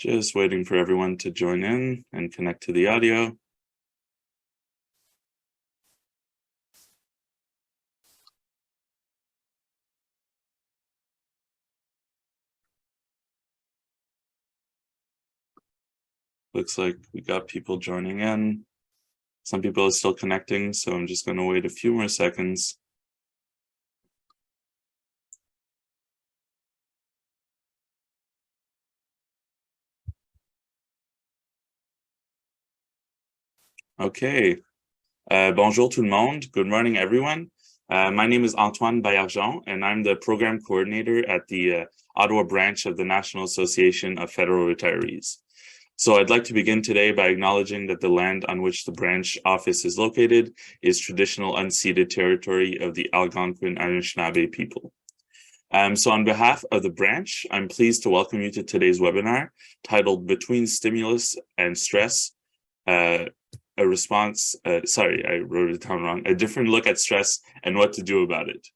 Just waiting for everyone to join in and connect to the audio. Looks like we got people joining in. Some people are still connecting, so I'm just going to wait a few more seconds. Okay. Bonjour tout le monde. Good morning, everyone. My name is Antoine Baillargeon, and I'm the program coordinator at the Ottawa branch of the National Association of Federal Retirees. So I'd like to begin today by acknowledging that the land on which the branch office is located is traditional unceded territory of the Algonquin Anishinaabe people. So on behalf of the branch, I'm pleased to welcome you to today's webinar titled Between Stimulus and Stress, a response, sorry, I wrote it down wrong, a different look at stress and what to do about it.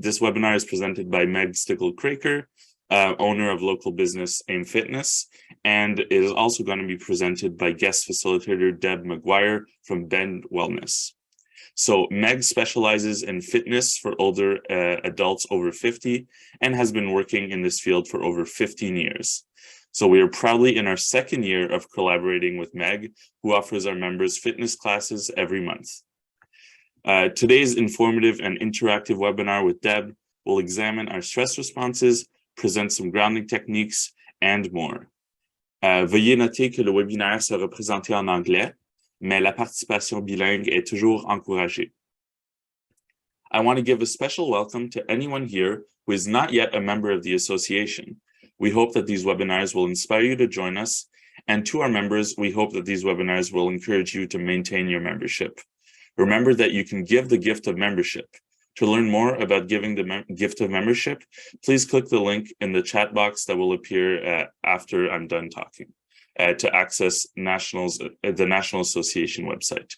This webinar is presented by Meg Stickl-Kroeker, owner of local business Aim Fitness, and it is also going to be presented by guest facilitator Deb McGuire from Bend Wellness. So Meg specializes in fitness for older adults over 50 and has been working in this field for over 15 years. So we are proudly in our second year of collaborating with Meg, who offers our members fitness classes every month. Today's informative and interactive webinar with Deb will examine our stress responses, present some grounding techniques, and more. Veuillez noter que le webinaire sera présenté en anglais, mais la participation bilingue est toujours encouragée. I want to give a special welcome to anyone here who is not yet a member of the association. We hope that these webinars will inspire you to join us, and to our members, we hope that these webinars will encourage you to maintain your membership. Remember that you can give the gift of membership. To learn more about giving the gift of membership, please click the link in the chat box that will appear after I'm done talking to access the National Association website.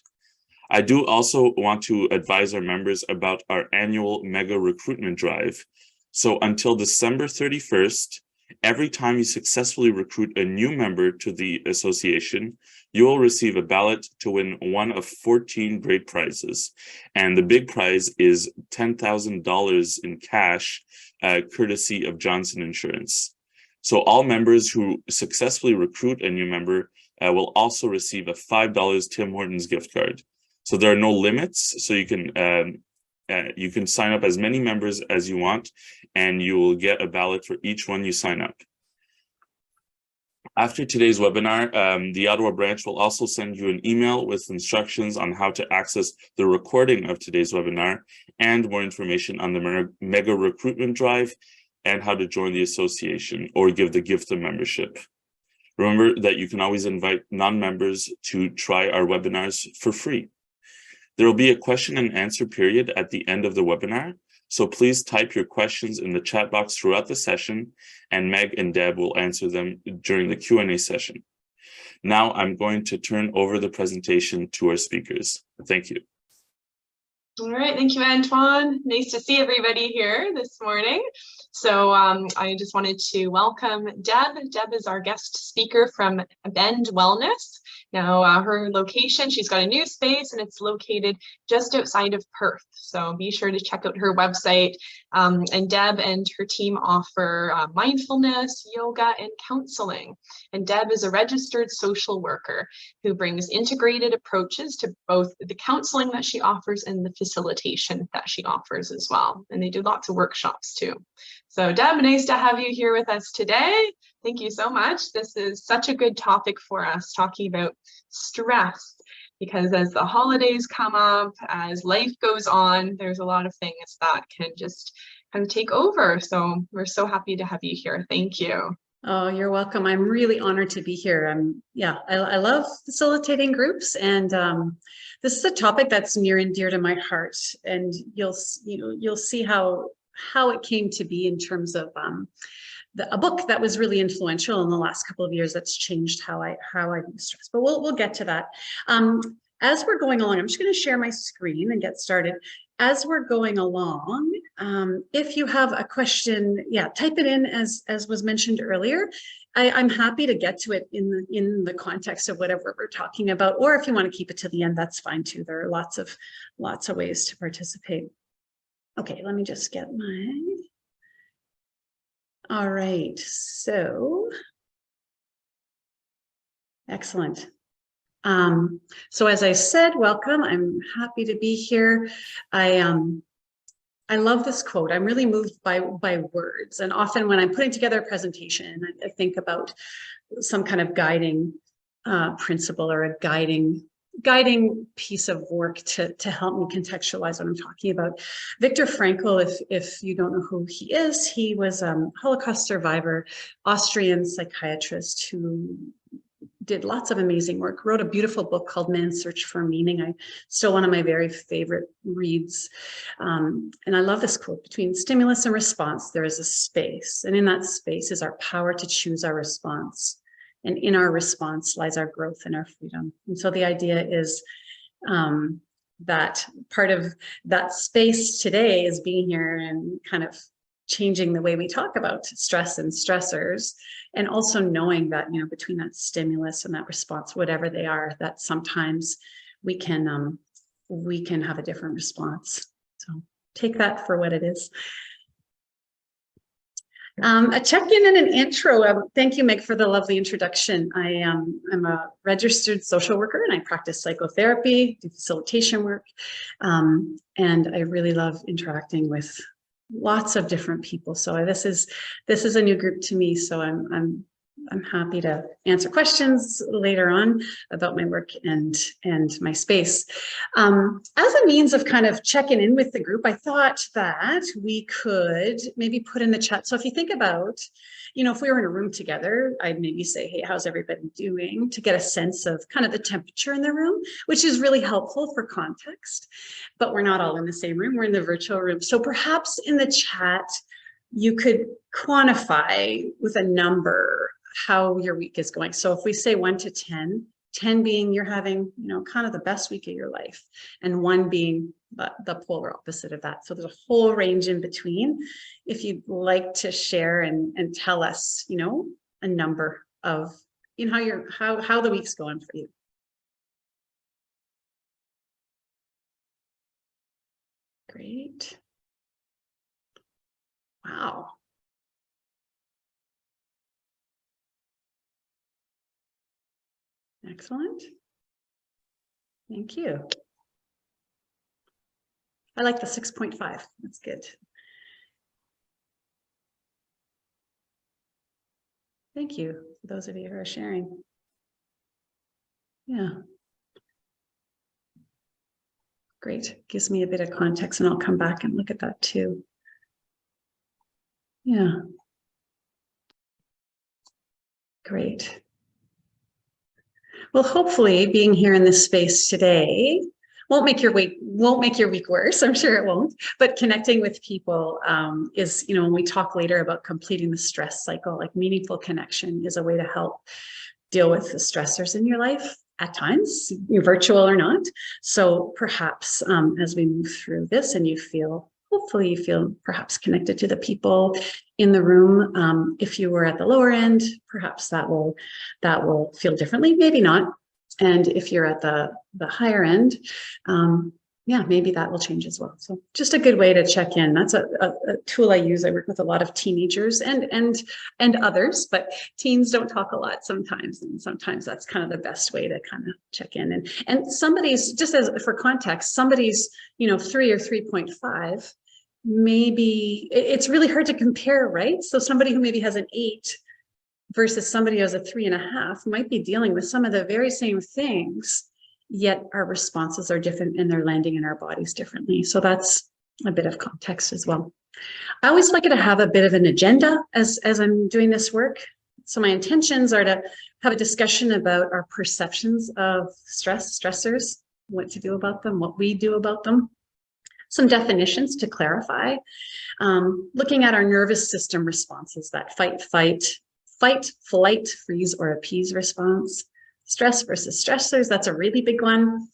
I do also want to advise our members about our annual mega recruitment drive. So until December 31st, every time you successfully recruit a new member to the association, you will receive a ballot to win one of 14 great prizes. And the big prize is $10,000 in cash, courtesy of Johnson Insurance. So all members who successfully recruit a new member will also receive a $5 Tim Hortons gift card. So there are no limits, so you can sign up as many members as you want, and you will get a ballot for each one you sign up. After today's webinar, the Ottawa branch will also send you an email with instructions on how to access the recording of today's webinar and more information on the mega recruitment drive and how to join the association or give the gift of membership. Remember that you can always invite non-members to try our webinars for free. There will be a question and answer period at the end of the webinar, so please type your questions in the chat box throughout the session, and Meg and Deb will answer them during the Q&A session. Now I'm going to turn over the presentation to our speakers. Thank you. All right, thank you, Antoine. Nice to see everybody here this morning. So I just wanted to welcome Deb. Deb is our guest speaker from Bend Wellness. Now, her location, she's got a new space and it's located just outside of Perth. So be sure to check out her website. And Deb and her team offer mindfulness, yoga, and counseling. And Deb is a registered social worker who brings integrated approaches to both the counseling that she offers and the facilitation that she offers as well. And they do lots of workshops too. So Deb, nice to have you here with us today. Thank you so much. This is such a good topic for us, talking about stress, because as the holidays come up, as life goes on, there's a lot of things that can just kind of take over. So we're so happy to have you here. Thank you. Oh, you're welcome. I'm really honored to be here. I love facilitating groups, and this is a topic that's near and dear to my heart. And you'll see how it came to be in terms of a book that was really influential in the last couple of years that's changed how I do stress. But we'll get to that. As we're going along, I'm just going to share my screen and get started. as we're going along, if you have a question, yeah, type it in as was mentioned earlier. I'm happy to get to it in the context of whatever we're talking about, or if you want to keep it to the end, that's fine too. There are lots of ways to participate. Okay, let me just get my. All right, so excellent. So as I said, welcome. I'm happy to be here. I love this quote. I'm really moved by words. And often when I'm putting together a presentation, I think about some kind of guiding principle or a guiding piece of work to help me contextualize what I'm talking about. Viktor Frankl, if you don't know who he is, he was a Holocaust survivor, Austrian psychiatrist who did lots of amazing work, wrote a beautiful book called Man's Search for Meaning. Still one of my very favorite reads. And I love this quote: between stimulus and response, there is a space. And in that space is our power to choose our response. And in our response lies our growth and our freedom. And so the idea is that part of that space today is being here and kind of changing the way we talk about stress and stressors, and also knowing that, you know, between that stimulus and that response, whatever they are, that sometimes we can have a different response. So take that for what it is. A check-in and an intro. Thank you, Meg, for the lovely introduction. I'm a registered social worker and I practice psychotherapy, do facilitation work, and I really love interacting with lots of different people. So this is a new group to me. So I'm happy to answer questions later on about my work and my space. As a means of kind of checking in with the group, I thought that we could maybe put in the chat. So if you think about, you know, if we were in a room together, I'd maybe say, hey, how's everybody doing? To get a sense of kind of the temperature in the room, which is really helpful for context. But we're not all in the same room, we're in the virtual room. So perhaps in the chat, you could quantify with a number how your week is going. So if we say 1 to 10, 10 being you're having, you know, kind of the best week of your life, and 1 being the polar opposite of that. So there's a whole range in between. If you'd like to share and tell us, you know, a number of, you know, how the week's going for you. Great. Wow. Excellent. Thank you. I like the 6.5. That's good. Thank you for those of you who are sharing. Yeah. Great. Gives me a bit of context, and I'll come back and look at that too. Yeah. Great. Well, hopefully being here in this space today won't make your week worse. I'm sure it won't. But connecting with people is, you know, when we talk later about completing the stress cycle, like meaningful connection is a way to help deal with the stressors in your life at times, you're virtual or not. So perhaps as we move through this and hopefully you feel perhaps connected to the people in the room. If you were at the lower end, perhaps that will feel differently, maybe not. And if you're at the higher end, yeah, maybe that will change as well. So just a good way to check in. That's a tool I use. I work with a lot of teenagers and others, but teens don't talk a lot sometimes. And sometimes that's kind of the best way to kind of check in. And somebody's, just as for context, somebody's, you know, 3 or 3.5, maybe it's really hard to compare, right? So somebody who maybe has an 8 versus somebody who has a 3.5 might be dealing with some of the very same things, yet our responses are different and they're landing in our bodies differently. So that's a bit of context as well. I always like to have a bit of an agenda as I'm doing this work. So my intentions are to have a discussion about our perceptions of stressors, what to do about them, what we do about them, some definitions to clarify, looking at our nervous system responses, that fight, flight, freeze, or appease response. Stress versus stressors, that's a really big one.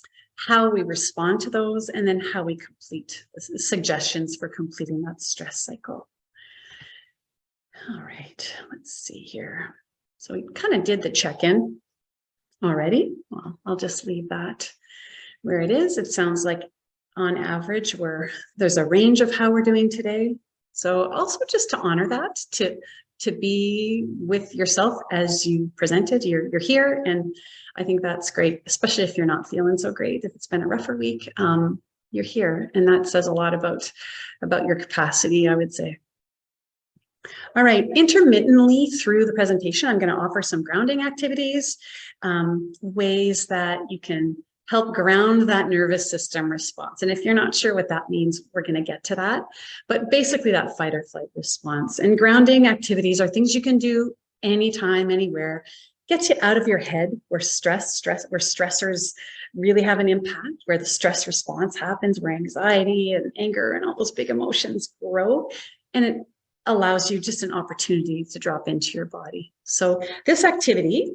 how we respond to those, and then how we complete suggestions for completing that stress cycle. All right, let's see here. So we kind of did the check-in already. Well, I'll just leave that where it is. It sounds like on average there's a range of how we're doing today. So also just to honor that, to be with yourself as you presented, you're here. And I think that's great, especially if you're not feeling so great, if it's been a rougher week, you're here. And that says a lot about your capacity, I would say. All right, intermittently through the presentation, I'm going to offer some grounding activities, ways that you can help ground that nervous system response. And if you're not sure what that means, we're going to get to that. But basically that fight or flight response. And grounding activities are things you can do anytime, anywhere. Gets you out of your head where stressors really have an impact, where the stress response happens, where anxiety and anger and all those big emotions grow. And it allows you just an opportunity to drop into your body. So this activity,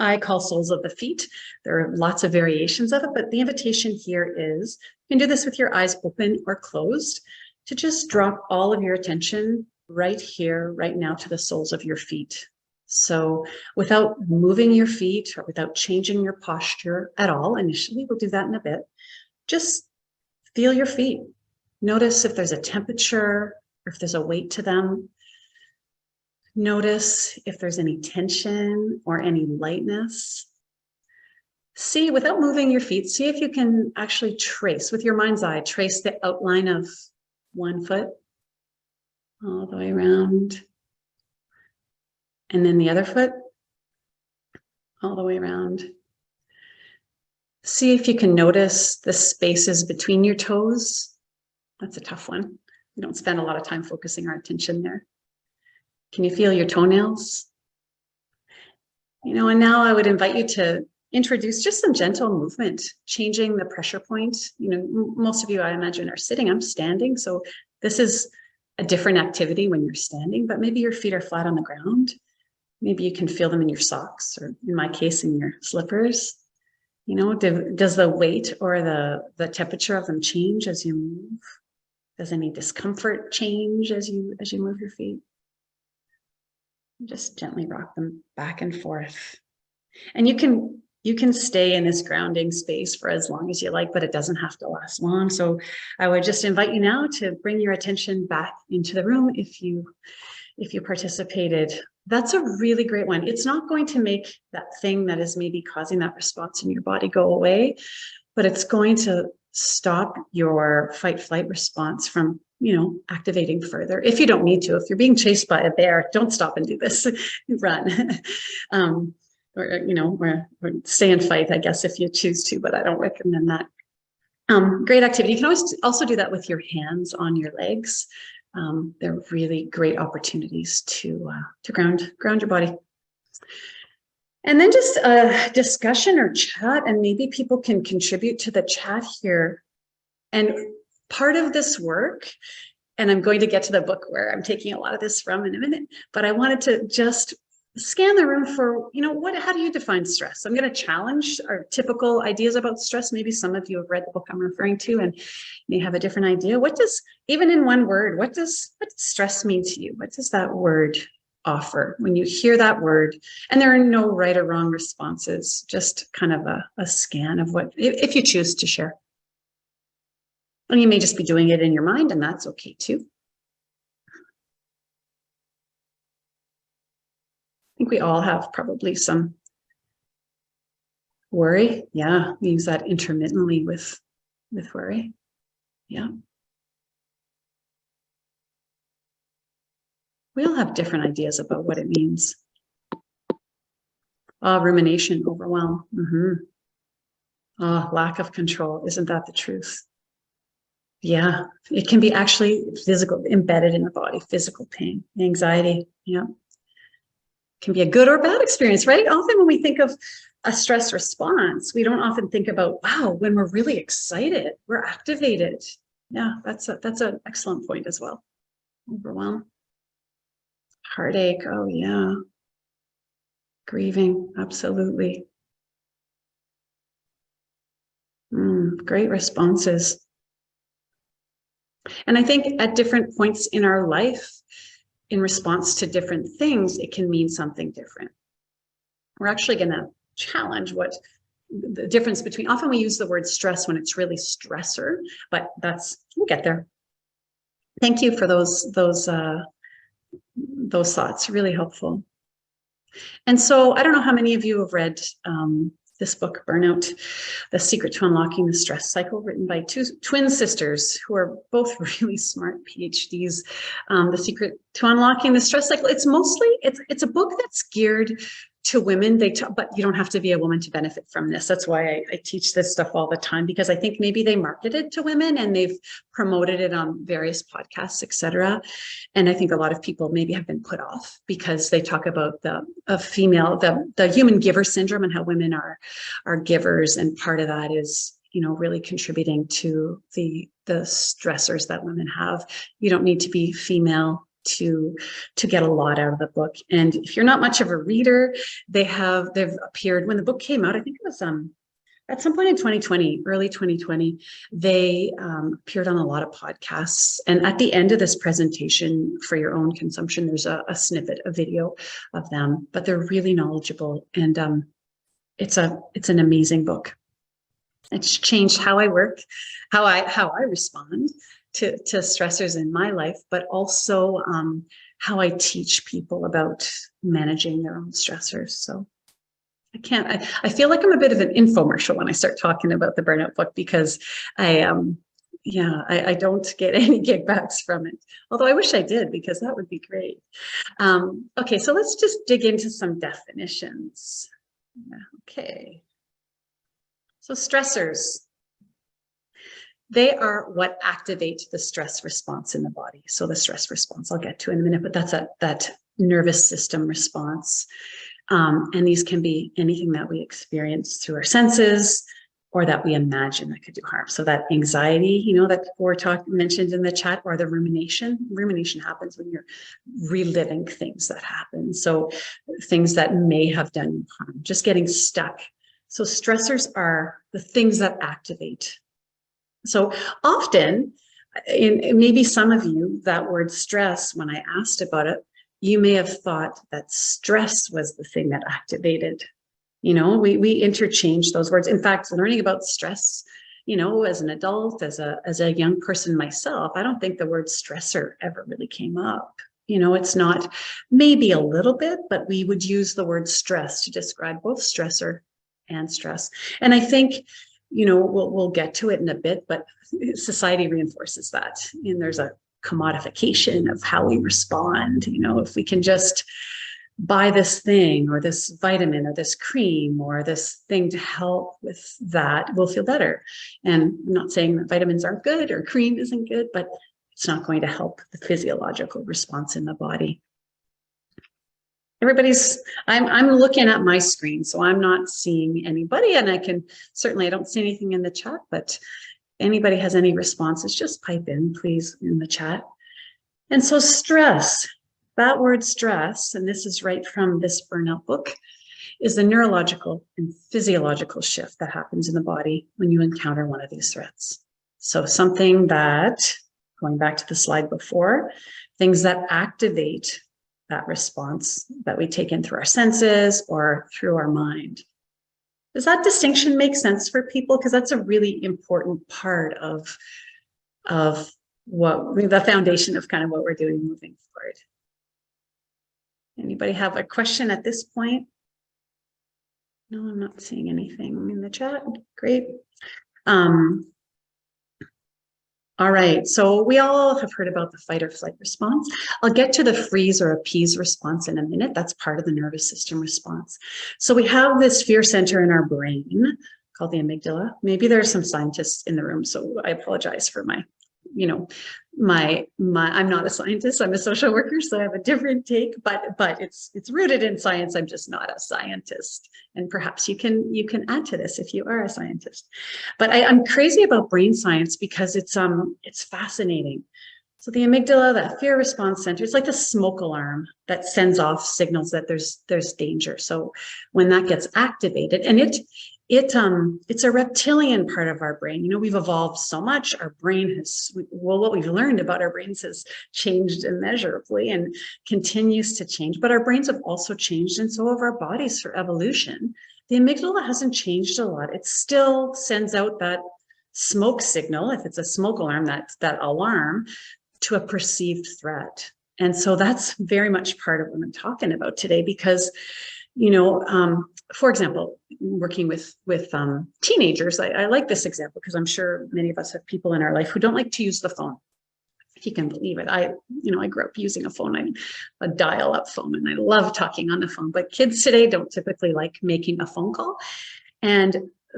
I call Soles of the Feet. There are lots of variations of it, but the invitation here is, you can do this with your eyes open or closed, to just drop all of your attention right here, right now, to the soles of your feet. So without moving your feet or without changing your posture at all, initially, we'll do that in a bit, just feel your feet. Notice if there's a temperature or if there's a weight to them. Notice if there's any tension or any lightness. See, without moving your feet, see if you can actually trace with your mind's eye, trace the outline of one foot all the way around. And then the other foot all the way around. See if you can notice the spaces between your toes. That's a tough one. We don't spend a lot of time focusing our attention there. Can you feel your toenails? And now I would invite you to introduce just some gentle movement, changing the pressure point. Most of you, I imagine, are sitting. I'm standing. So this is a different activity when you're standing, but maybe your feet are flat on the ground. Maybe you can feel them in your socks, or in my case, in your slippers. Does the weight or the temperature of them change as you move? Does any discomfort change as you move your feet? Just gently rock them back and forth. And you can stay in this grounding space for as long as you like, but it doesn't have to last long. So I would just invite you now to bring your attention back into the room if you participated. That's a really great one. It's not going to make that thing that is maybe causing that response in your body go away, but it's going to stop your fight-flight response from activating further. If you don't need to, if you're being chased by a bear, don't stop and do this. Run. Or stay and fight, I guess, if you choose to, but I don't recommend that. Great activity. You can always also do that with your hands on your legs. They're really great opportunities to ground your body. And then just a discussion or chat, and maybe people can contribute to the chat here. And part of this work, and I'm going to get to the book where I'm taking a lot of this from in a minute, but I wanted to just scan the room for, how do you define stress? I'm going to challenge our typical ideas about stress. Maybe some of you have read the book I'm referring to and may have a different idea. Even in one word, what does stress mean to you? What does that word offer when you hear that word? And there are no right or wrong responses, just kind of a scan of what, if you choose to share. And you may just be doing it in your mind, and that's okay too. I think we all have probably some worry. Yeah, we use that intermittently with worry. Yeah. We all have different ideas about what it means. Rumination, overwhelm. Lack of control. Isn't that the truth? Yeah, it can be actually physical, embedded in the body, physical pain, anxiety. Yeah. Can be a good or bad experience, right? Often when we think of a stress response, we don't often think about, wow, when we're really excited, we're activated. Yeah, that's an excellent point as well. Overwhelm. Heartache, oh yeah. Grieving, absolutely. Great responses. And I think at different points in our life, in response to different things, it can mean something different. We're actually going to challenge what the difference between, often we use the word stress when it's really stressor, but we'll get there. Thank you for those thoughts, really helpful. And so I don't know how many of you have read this book, Burnout, The Secret to Unlocking the Stress Cycle, written by two twin sisters who are both really smart PhDs. The Secret to Unlocking the Stress Cycle. It's mostly, it's a book that's geared to women, but you don't have to be a woman to benefit from this. That's why I teach this stuff all the time, because I think maybe they marketed to women and they've promoted it on various podcasts, etc. And I think a lot of people maybe have been put off because they talk about the human giver syndrome and how women are givers, and part of that is, you know, really contributing to the stressors that women have. You don't need to be female to get a lot out of the book. And if you're not much of a reader, they've appeared when the book came out. I think it was at some point in 2020, early 2020, they appeared on a lot of podcasts. And at the end of this presentation, for your own consumption, there's a snippet, a video of them, but they're really knowledgeable. And it's an amazing book. It's changed how I work, how I respond to stressors in my life, but also how I teach people about managing their own stressors. So I feel like I'm a bit of an infomercial when I start talking about the Burnout book, because I don't get any kickbacks from it. Although I wish I did, because that would be great. Okay, so let's just dig into some definitions. Okay. So stressors. They are what activate the stress response in the body. So the stress response I'll get to in a minute, but that's that nervous system response. And these can be anything that we experience through our senses or that we imagine that could do harm. So that anxiety, you know, that we're mentioned in the chat, or the rumination. Rumination happens when you're reliving things that happen. So things that may have done you harm, just getting stuck. So stressors are the things that activate. So often, in maybe some of you, that word stress, when I asked about it, you may have thought that stress was the thing that activated. You know, we interchange those words. In fact, learning about stress, you know, as an adult, as a young person myself, I don't think the word stressor ever really came up. You know, it's not, maybe a little bit, but we would use the word stress to describe both stressor and stress. And I think, you know, we'll get to it in a bit, but society reinforces that. And there's a commodification of how we respond. You know, if we can just buy this thing or this vitamin or this cream or this thing to help with that, we'll feel better. And I'm not saying that vitamins aren't good or cream isn't good, but it's not going to help the physiological response in the body. I'm looking at my screen, so I'm not seeing anybody, and I don't see anything in the chat, but anybody has any responses, just pipe in, please, in the chat. And so stress, that word stress, and this is right from this Burnout book, is the neurological and physiological shift that happens in the body when you encounter one of these threats. So something that, going back to the slide before, things that activate that response that we take in through our senses or through our mind. Does that distinction make sense for people? Because that's a really important part of what the foundation of kind of what we're doing moving forward. Anybody have a question at this point? No, I'm not seeing anything in the chat. Great. All right, so we all have heard about the fight or flight response. I'll get to the freeze or appease response in a minute. That's part of the nervous system response. So we have this fear center in our brain called the amygdala. Maybe there are some scientists in the room, so I apologize for my, you know, I'm not a scientist, I'm a social worker, so I have a different take, but it's rooted in science. I'm just not a scientist. And perhaps you can add to this if you are a scientist. But I'm crazy about brain science because it's fascinating. So the amygdala, that fear response center, it's like a smoke alarm that sends off signals that there's danger. So when that gets activated, and it's a reptilian part of our brain. You know, we've evolved so much. Our brain has, well, what we've learned about our brains has changed immeasurably and continues to change. But our brains have also changed, and so have our bodies for evolution. The amygdala hasn't changed a lot. It still sends out that smoke signal, if it's a smoke alarm, that alarm to a perceived threat. And so that's very much part of what I'm talking about today, because, you know, for example, working with teenagers, I like this example because I'm sure many of us have people in our life who don't like to use the phone. If you can believe it, I grew up using a phone, a dial-up phone, and I love talking on the phone. But kids today don't typically like making a phone call. And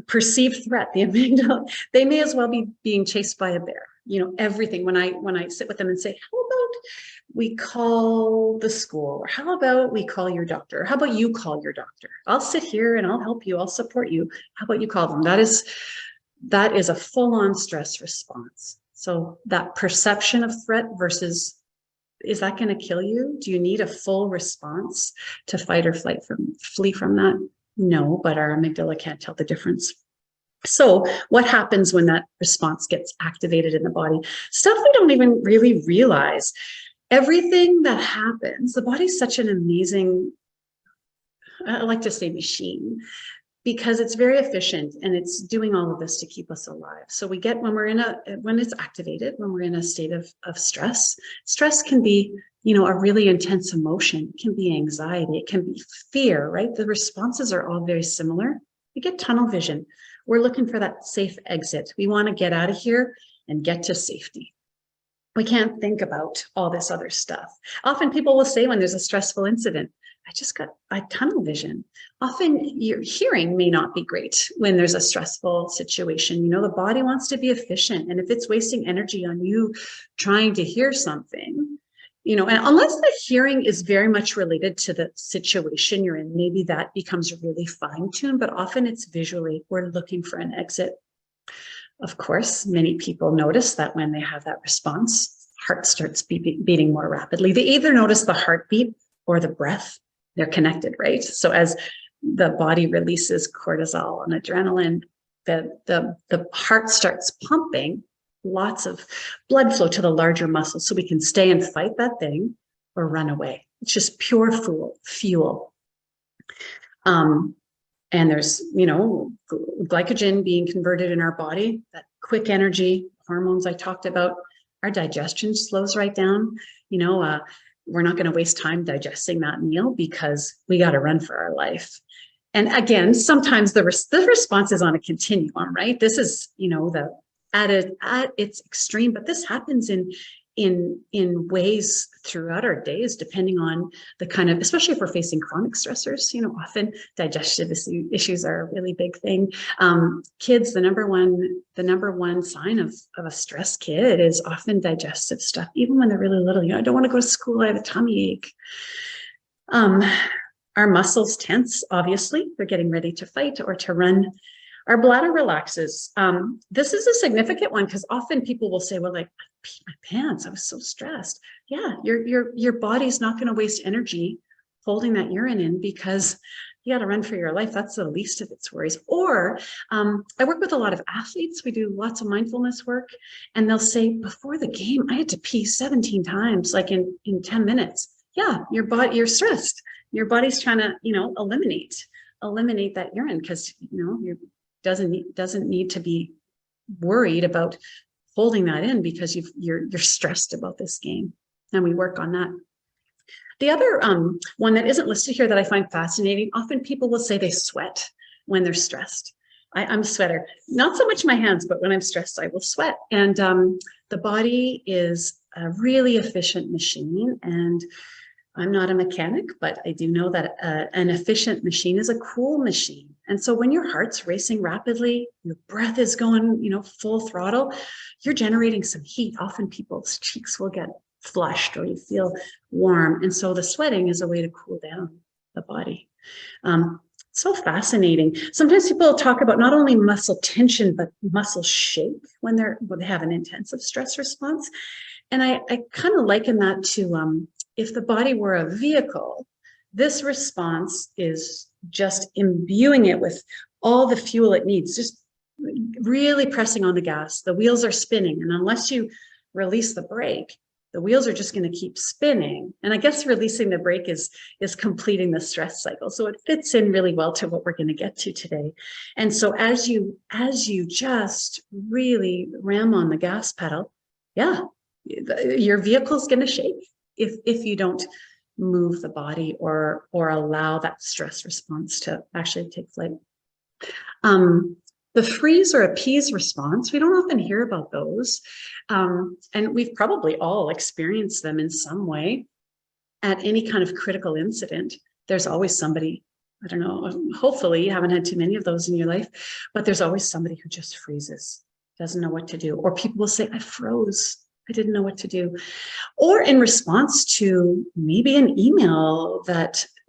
perceived threat, the amygdala, they may as well be being chased by a bear. You know, everything. When I sit with them and say, how about we call the school, or how about we call your doctor, or how about you call your doctor? I'll sit here and I'll help you, I'll support you. How about you call them? That is a full-on stress response. So that perception of threat versus, is that going to kill you? Do you need a full response to fight or flee from that? No, but our amygdala can't tell the difference. So what happens when that response gets activated in the body? Stuff we don't even really realize. Everything that happens, the body's such an amazing, I like to say machine, because it's very efficient and it's doing all of this to keep us alive. So we get, when it's activated, when we're in a state of stress can be, you know, a really intense emotion. It can be anxiety, it can be fear, right? The responses are all very similar. We get tunnel vision. We're looking for that safe exit. We want to get out of here and get to safety. We can't think about all this other stuff. Often people will say when there's a stressful incident, I just got tunnel vision. Often your hearing may not be great when there's a stressful situation. You know, the body wants to be efficient. And if it's wasting energy on you trying to hear something, you know, and unless the hearing is very much related to the situation you're in, maybe that becomes really fine-tuned, but often it's visually, we're looking for an exit. Of course, many people notice that when they have that response, heart starts beating more rapidly. They either notice the heartbeat or the breath. They're connected, right? So as the body releases cortisol and adrenaline, the heart starts pumping lots of blood flow to the larger muscles so we can stay and fight that thing or run away. It's just pure fuel. And there's, you know, glycogen being converted in our body, that quick energy, hormones I talked about. Our digestion slows right down. You know, we're not going to waste time digesting that meal because we got to run for our life. And again, sometimes the response is on a continuum, right? This is, you know, at its extreme, but this happens in ways throughout our days, depending on the kind of, especially if we're facing chronic stressors, you know, often digestive issues are a really big thing. Kids, the number one sign of a stressed kid is often digestive stuff, even when they're really little. You know, I don't want to go to school, I have a tummy ache. Our muscles tense, obviously, they're getting ready to fight or to run. Our bladder relaxes. This is a significant one because often people will say, well, like, I peed my pants, I was so stressed. Yeah, your body's not going to waste energy holding that urine in because you got to run for your life. That's the least of its worries. Or I work with a lot of athletes. We do lots of mindfulness work, and they'll say, before the game, I had to pee 17 times, like in 10 minutes. Yeah, you're stressed. Your body's trying to, you know, eliminate that urine because, you know, you doesn't need to be worried about holding that in because you're stressed about this game. And we work on that. The other one that isn't listed here that I find fascinating, often people will say they sweat when they're stressed. I'm a sweater, not so much my hands, but when I'm stressed, I will sweat. And the body is a really efficient machine. And I'm not a mechanic, but I do know that an efficient machine is a cool machine. And so when your heart's racing rapidly, your breath is going, you know, full throttle, you're generating some heat. Often people's cheeks will get flushed or you feel warm. And so the sweating is a way to cool down the body. So fascinating. Sometimes people talk about not only muscle tension, but muscle shake when they have an intensive stress response. And I kind of liken that to if the body were a vehicle, this response is just imbuing it with all the fuel it needs, just really pressing on the gas. The wheels are spinning, and unless you release the brake, the wheels are just going to keep spinning. And I guess releasing the brake is completing the stress cycle. So it fits in really well to what we're going to get to today. And so as you just really ram on the gas pedal, yeah, your vehicle's going to shake if you don't move the body or allow that stress response to actually take flight. The freeze or appease response, we don't often hear about those. And we've probably all experienced them in some way at any kind of critical incident. There's always somebody, I don't know, hopefully you haven't had too many of those in your life, but there's always somebody who just freezes, doesn't know what to do. Or people will say, I froze, I didn't know what to do. Or in response to maybe an email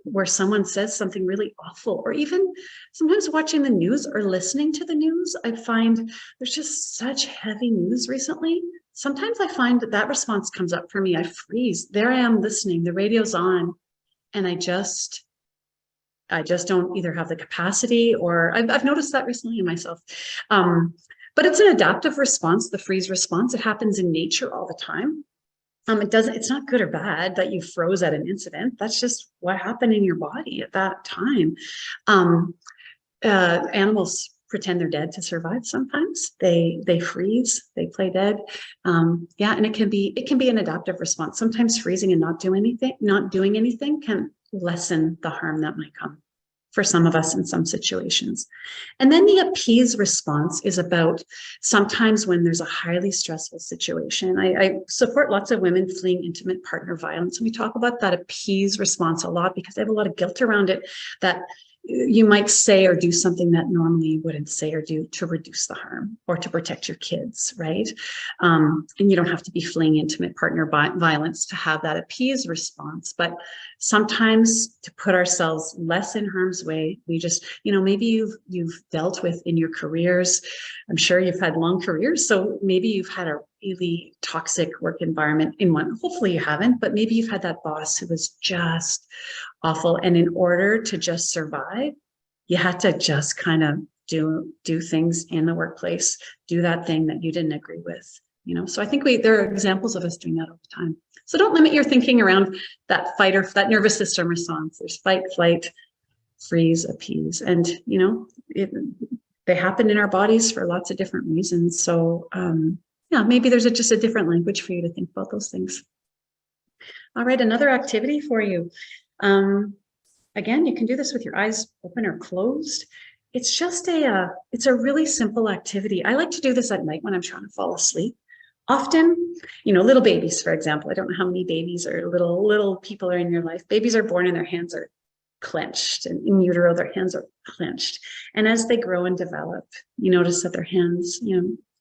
where someone says something really awful, or even sometimes watching the news or listening to the news. I find there's just such heavy news recently. Sometimes I find that response comes up for me. I freeze. There I am listening, the radio's on, and I just don't either have the capacity, or I've noticed that recently in myself. But it's an adaptive response, the freeze response. It happens in nature all the time. It's not good or bad that you froze at an incident. That's just what happened in your body at that time. Animals pretend they're dead to survive sometimes. They freeze, they play dead. Yeah, and it can be an adaptive response. Sometimes freezing and not doing anything can lessen the harm that might come for some of us in some situations. And then the appease response is about sometimes when there's a highly stressful situation. I support lots of women fleeing intimate partner violence. And we talk about that appease response a lot because they have a lot of guilt around it, that you might say or do something that normally you wouldn't say or do to reduce the harm or to protect your kids, right? And you don't have to be fleeing intimate partner violence to have that appease response. But sometimes to put ourselves less in harm's way, we just, maybe you've dealt with in your careers. I'm sure you've had long careers. So maybe you've had a really toxic work environment in one. Hopefully you haven't, but maybe you've had that boss who was just awful. And in order to just survive, you had to just kind of do things in the workplace, do that thing that you didn't agree with, So I think there are examples of us doing that all the time. So don't limit your thinking around that fight or that nervous system response. There's fight, flight, freeze, appease, and they happen in our bodies for lots of different reasons. So yeah, maybe there's just a different language for you to think about those things. All right, another activity for you. Again, you can do this with your eyes open or closed. It's just it's a really simple activity. I like to do this at night when I'm trying to fall asleep. Often, little babies, for example, I don't know how many babies or little people are in your life. Babies are born and their hands are clenched, and in utero, their hands are clenched. And as they grow and develop, you notice that their hands,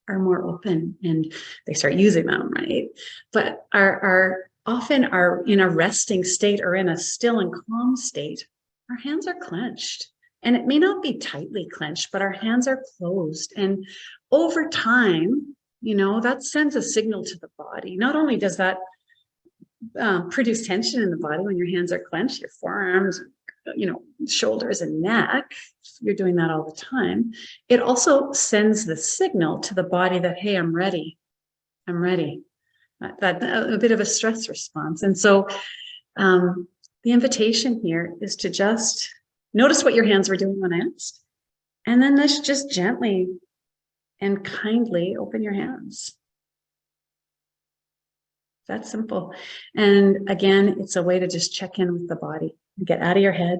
are more open and they start using them, right? But often are in a resting state or in a still and calm state, our hands are clenched. And it may not be tightly clenched, but our hands are closed. And over time, that sends a signal to the body. Not only does that produce tension in the body when your hands are clenched, your forearms, shoulders and neck, you're doing that all the time. It also sends the signal to the body that, hey, I'm ready. I'm ready. That a bit of a stress response. And so the invitation here is to just notice what your hands were doing when asked, and then let's just gently and kindly open your hands. That's simple. And again, it's a way to just check in with the body, get out of your head,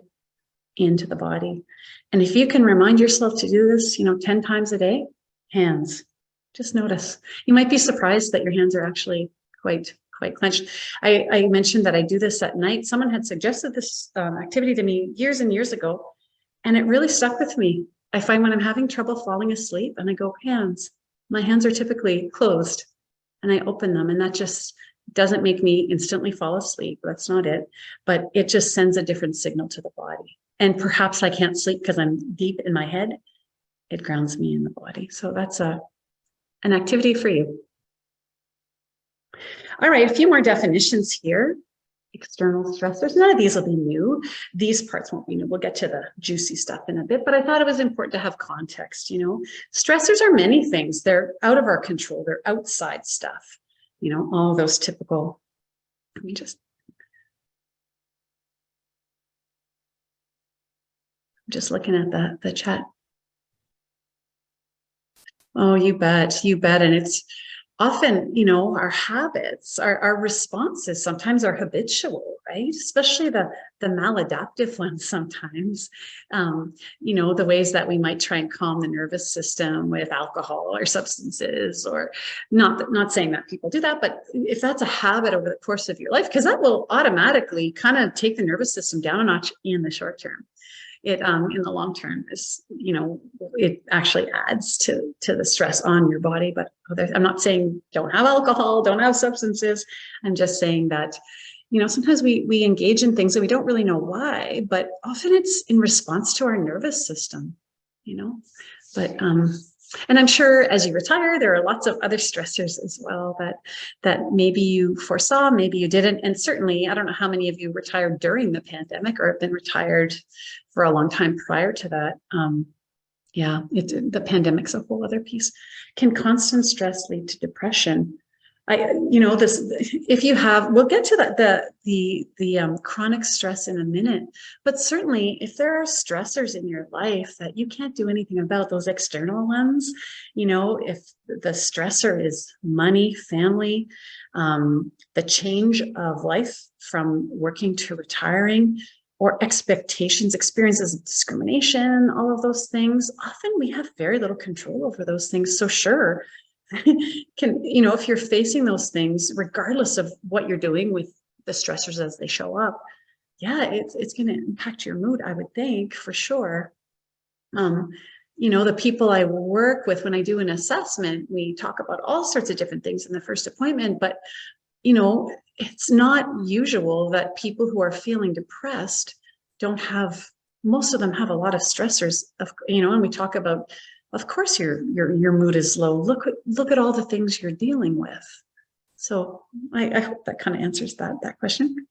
into the body. And if you can remind yourself to do this, 10 times a day, hands, just notice. You might be surprised that your hands are actually quite clenched. I mentioned that I do this at night. Someone had suggested this activity to me years and years ago, and it really stuck with me. I find when I'm having trouble falling asleep and I go, hands, my hands are typically closed, and I open them, and that just doesn't make me instantly fall asleep. That's not it, but it just sends a different signal to the body. And perhaps I can't sleep because I'm deep in my head. It grounds me in the body. So that's an activity for you. All right, a few more definitions here. external stressors. None of these will be new. These parts won't be new. We'll get to the juicy stuff in a bit, but I thought it was important to have context. You know, stressors are many things. They're out of our control. They're outside stuff. You know, all those typical, let me just looking at the chat. Oh, you bet. You bet. And it's often, you know, our habits, our responses sometimes are habitual, right? Especially the maladaptive ones sometimes. You know, the ways that we might try and calm the nervous system with alcohol or substances, or not saying that people do that, but if that's a habit over the course of your life, because that will automatically kind of take the nervous system down a notch in the short term. It in the long term is, you know, it actually adds to the stress on your body. But I'm not saying don't have alcohol, don't have substances. I'm just saying that, you know, sometimes we engage in things that we don't really know why, but often it's in response to our nervous system, you know. But and I'm sure as you retire, there are lots of other stressors as well that maybe you foresaw, maybe you didn't. And certainly, I don't know how many of you retired during the pandemic or have been retired for a long time prior to that. Yeah, the pandemic's a whole other piece. Can constant stress lead to depression? You know, this, if you have, we'll get to the chronic stress in a minute, but certainly if there are stressors in your life that you can't do anything about, those external ones, you know, if the stressor is money, family, the change of life from working to retiring, or expectations, experiences of discrimination, all of those things, often we have very little control over those things. So sure, you know, if you're facing those things, regardless of what you're doing with the stressors as they show up, yeah, it's going to impact your mood, I would think, for sure. You know, the people I work with, when I do an assessment, we talk about all sorts of different things in the first appointment, but, you know, it's not usual that people who are feeling depressed don't have, most of them have a lot of stressors, you know, and we talk about, of course, your mood is low. Look at all the things you're dealing with. So I hope that kind of answers that question.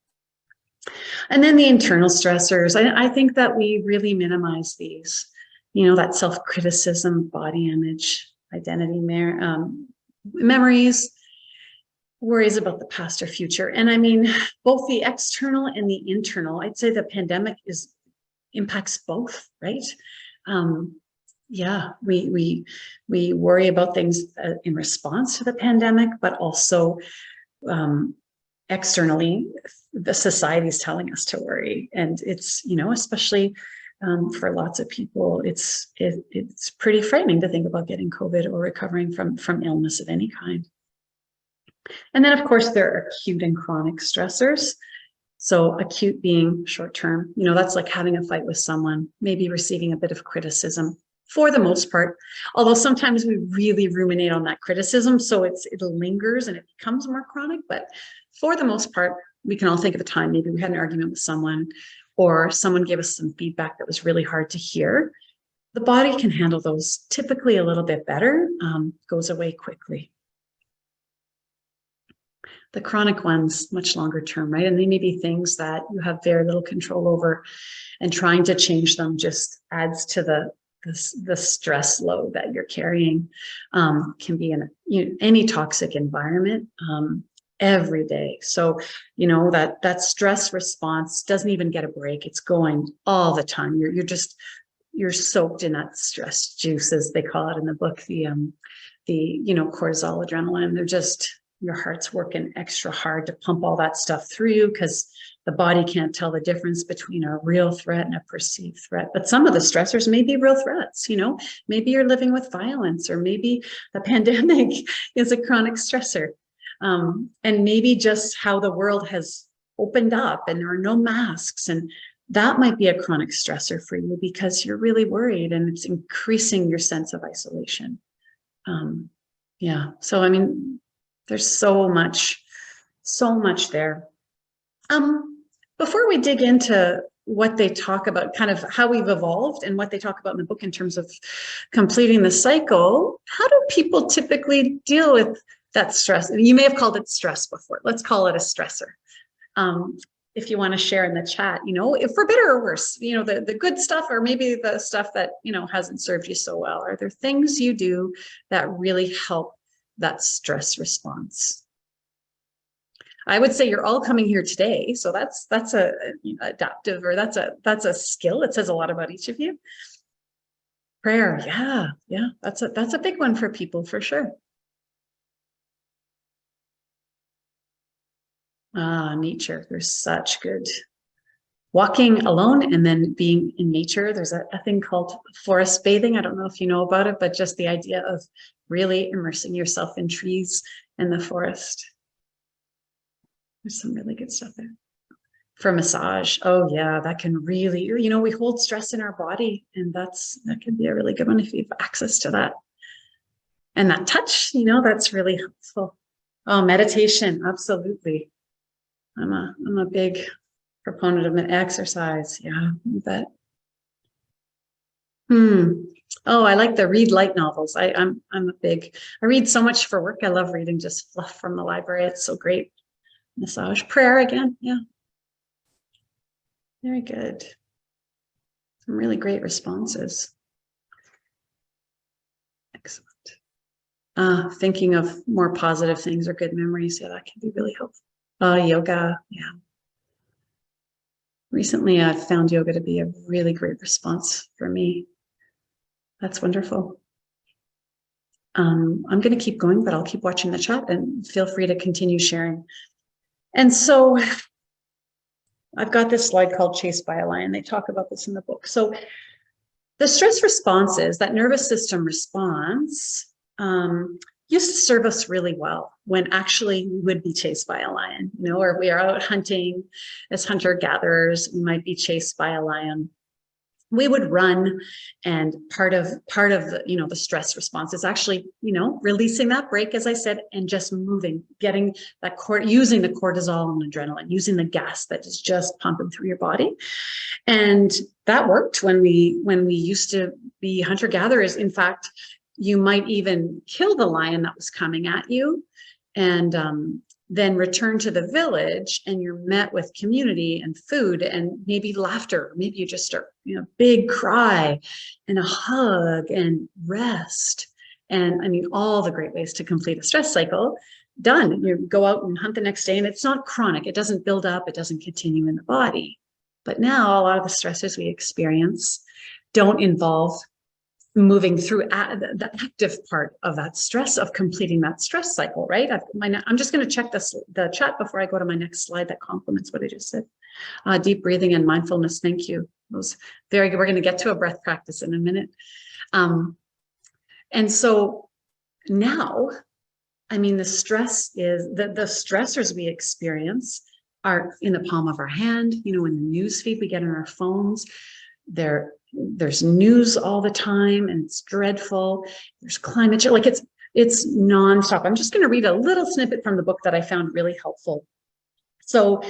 And then the internal stressors, I think that we really minimize these, you know, that self-criticism, body image, identity, memories, worries about the past or future. And I mean, both the external and the internal, I'd say the pandemic impacts both, right? Yeah, we worry about things in response to the pandemic, but also externally, the society is telling us to worry. And it's, you know, especially for lots of people, it's pretty frightening to think about getting COVID or recovering from illness of any kind. And then, of course, there are acute and chronic stressors. So acute being short term, you know, that's like having a fight with someone, maybe receiving a bit of criticism for the most part, although sometimes we really ruminate on that criticism. So it lingers and it becomes more chronic. But for the most part, we can all think of a time, maybe we had an argument with someone or someone gave us some feedback that was really hard to hear. The body can handle those typically a little bit better, goes away quickly. The chronic ones, much longer term, right? And they may be things that you have very little control over, and trying to change them just adds to the stress load that you're carrying. Can be in any toxic environment every day. So, you know, that stress response doesn't even get a break. It's going all the time. You're soaked in that stress juice, as they call it in the book, the you know, cortisol, adrenaline. They're just, your heart's working extra hard to pump all that stuff through you because the body can't tell the difference between a real threat and a perceived threat. But some of the stressors may be real threats, you know, maybe you're living with violence, or maybe the pandemic is a chronic stressor. And maybe just how the world has opened up and there are no masks, and that might be a chronic stressor for you because you're really worried and it's increasing your sense of isolation. Yeah, so I mean, there's so much there. Before we dig into what they talk about, kind of how we've evolved and what they talk about in the book in terms of completing the cycle, how do people typically deal with that stress? You may have called it stress before. Let's call it a stressor. If you want to share in the chat, if for better or worse, the good stuff, or maybe the stuff that, hasn't served you so well. Are there things you do that really help that stress response? I would say you're all coming here today. So that's a adaptive, or that's a skill. It says a lot about each of you. Prayer. Yeah. That's a big one for people, for sure. Nature. There's such good walking alone and then being in nature. There's a thing called forest bathing. I don't know if you know about it, but just the idea of really immersing yourself in trees and the forest. There's some really good stuff there. For massage. Oh yeah, that can really, we hold stress in our body, and that can be a really good one if you have access to that. And that touch, that's really helpful. Oh, meditation. Absolutely. I'm a big proponent of an exercise. Yeah, I bet. Oh, I like the read light novels. I read so much for work. I love reading just fluff from the library. It's so great. Massage. Prayer again. Yeah. Very good. Some really great responses. Excellent. Thinking of more positive things or good memories. Yeah, that can be really helpful. Yoga. Yeah. Recently, I've found yoga to be a really great response for me. That's wonderful. I'm going to keep going, but I'll keep watching the chat, and feel free to continue sharing. And so I've got this slide called Chased by a Lion. They talk about this in the book. So the stress responses, that nervous system response, used to serve us really well when actually we would be chased by a lion, or we are out hunting as hunter-gatherers. We might be chased by a lion. We would run, and part of the, the stress response is actually, releasing that brake, as I said, and just moving, getting that using the cortisol and adrenaline, using the gas that is just pumping through your body. And that worked when we used to be hunter-gatherers. In fact, you might even kill the lion that was coming at you, and then return to the village, and you're met with community and food and maybe laughter. Maybe you just start, big cry and a hug and rest. And I mean, all the great ways to complete a stress cycle. Done. You go out and hunt the next day, and it's not chronic. It doesn't build up. It doesn't continue in the body. But now a lot of the stressors we experience don't involve moving through the active part of that stress, of completing that stress cycle, right? I'm just going to check the chat before I go to my next slide that complements what I just said. Deep breathing and mindfulness. Thank you. It was very good. We're going to get to a breath practice in a minute. And so now, I mean, the stress is the stressors we experience are in the palm of our hand, in the news feed we get on our phones. There's news all the time, and it's dreadful. There's climate change, like it's nonstop. I'm just going to read a little snippet from the book that I found really helpful. So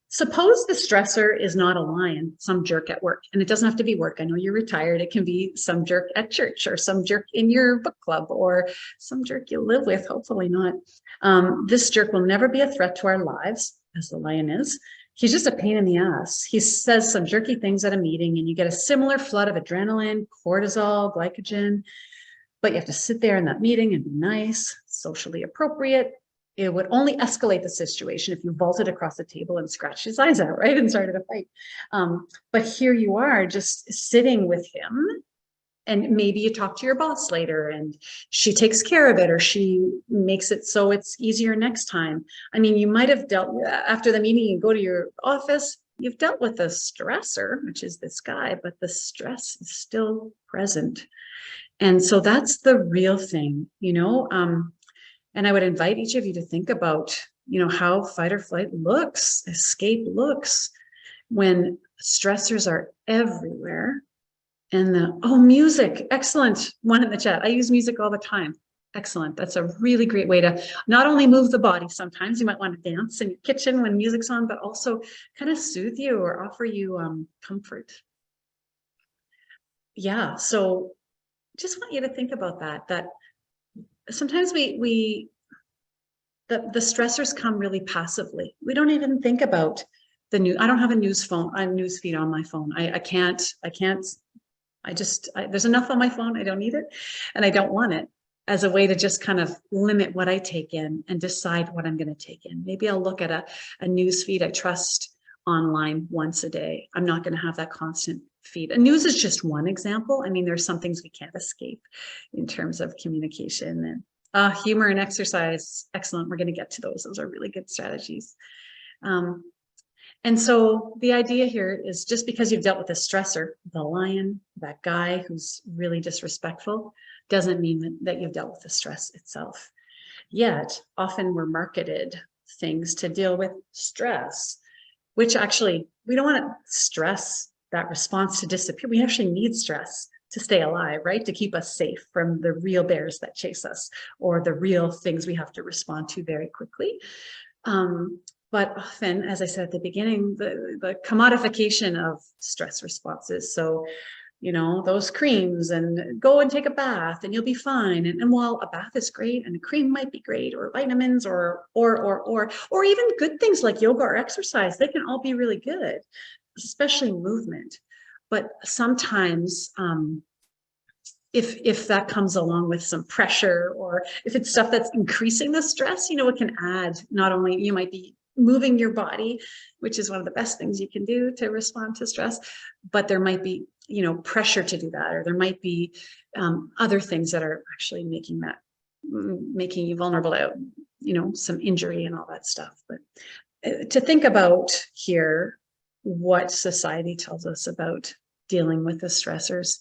suppose the stressor is not a lion, some jerk at work, and it doesn't have to be work. I know you're retired. It can be some jerk at church, or some jerk in your book club, or some jerk you live with, hopefully not. This jerk will never be a threat to our lives, as the lion is. He's just a pain in the ass. He says some jerky things at a meeting, and you get a similar flood of adrenaline, cortisol, glycogen, but you have to sit there in that meeting and be nice, socially appropriate. It would only escalate the situation if you vaulted across the table and scratched his eyes out, right, and started a fight. But here you are just sitting with him, and maybe you talk to your boss later, and she takes care of it, or she makes it so it's easier next time. I mean, you might have dealt with, after the meeting, you go to your office, you've dealt with the stressor, which is this guy, but the stress is still present. And so that's the real thing, and I would invite each of you to think about, how fight or flight looks, escape looks, when stressors are everywhere. And music, excellent one in the chat. I use music all the time. Excellent. That's a really great way to not only move the body. Sometimes you might want to dance in your kitchen when music's on, but also kind of soothe you or offer you comfort. Yeah. So just want you to think about that sometimes we the stressors come really passively. We don't even think about the news. I don't have a news feed on my phone. I can't, there's enough on my phone. I don't need it. And I don't want it, as a way to just kind of limit what I take in and decide what I'm going to take in. Maybe I'll look at a news feed I trust online once a day. I'm not going to have that constant feed. And news is just one example. I mean, there's some things we can't escape in terms of communication, and humor and exercise. Excellent. We're going to get to those. Those are really good strategies. And so the idea here is, just because you've dealt with a stressor, the lion, that guy who's really disrespectful, doesn't mean that you've dealt with the stress itself. Yet, often we're marketed things to deal with stress, which actually, we don't want to stress that response to disappear. We actually need stress to stay alive, right? To keep us safe from the real bears that chase us, or the real things we have to respond to very quickly. But often, as I said at the beginning, the commodification of stress responses. So, you know, those creams, and go and take a bath and you'll be fine. And while a bath is great and a cream might be great, or vitamins, or even good things like yoga or exercise, they can all be really good, especially movement. But sometimes if that comes along with some pressure, or if it's stuff that's increasing the stress, you know, it can add, not only you might be moving your body, which is one of the best things you can do to respond to stress, but there might be, you know, pressure to do that, or there might be other things that are actually making you vulnerable to, you know, some injury and all that stuff. But to think about here what society tells us about dealing with the stressors.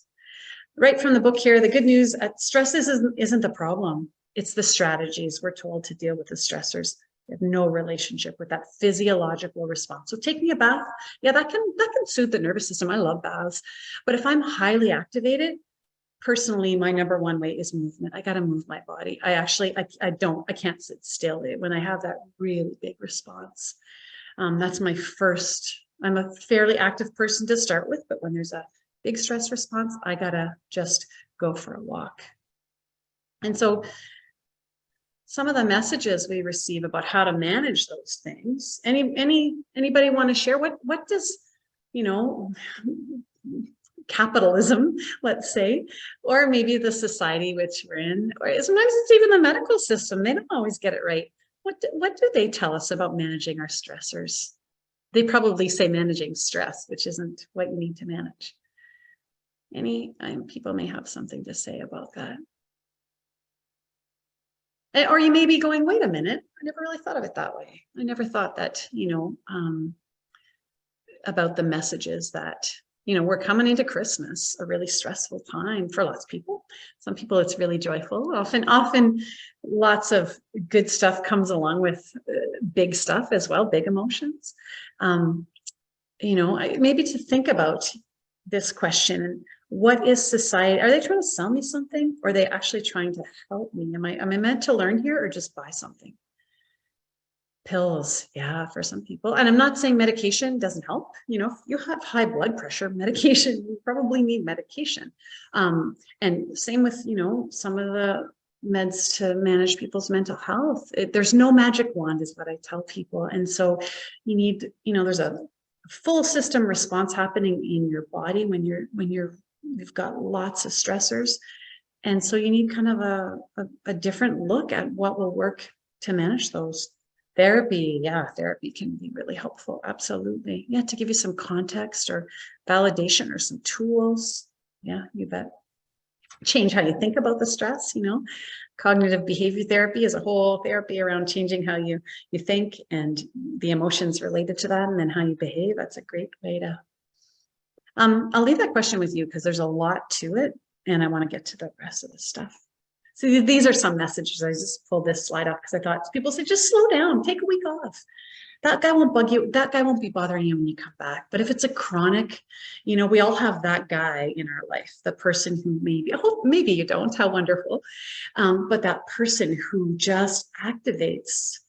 Right from the book here, the good news, stress isn't the problem. It's the strategies we're told to deal with the stressors. They have no relationship with that physiological response. So taking a bath, yeah, that can soothe the nervous system. I love baths. But if I'm highly activated, personally, my number one way is movement. I got to move my body. I can't sit still when I have that really big response. That's my first. I'm a fairly active person to start with, but when there's a big stress response, I gotta just go for a walk. And so some of the messages we receive about how to manage those things, anybody want to share? What does, you know, capitalism, let's say, or maybe the society which we're in, or sometimes it's even the medical system, they don't always get it right. What do they tell us about managing our stressors? They probably say managing stress, which isn't what you need to manage. People may have something to say about that. Or you may be going, wait a minute, I never really thought of it that way. I never thought that, you know, about the messages that, you know, we're coming into Christmas, a really stressful time for lots of people. Some people, it's really joyful. Often lots of good stuff comes along with big stuff as well, big emotions. You know, maybe to think about this question: what is society? Are they trying to sell me something, or are they actually trying to help me? Am I meant to learn here, or just buy something? Pills, yeah, for some people. And I'm not saying medication doesn't help. You know, if you have high blood pressure, medication, you probably need medication. And same with, you know, some of the meds to manage people's mental health. There's no magic wand, is what I tell people. And so you need, you know, there's a full system response happening in your body when you've got lots of stressors. And so you need kind of a different look at what will work to manage those. Therapy can be really helpful. Absolutely. Yeah, to give you some context or validation or some tools. Yeah, you bet. Change how you think about the stress, you know. Cognitive behavior therapy is a whole therapy around changing how you think and the emotions related to that, and then how you behave. That's a great way to. I'll leave that question with you because there's a lot to it, and I want to get to the rest of the stuff. So these are some messages. I just pulled this slide up because I thought people say, just slow down, take a week off. That guy won't bug you. That guy won't be bothering you when you come back. But if it's a chronic, you know, we all have that guy in our life, the person who maybe you don't, how wonderful. But that person who just activates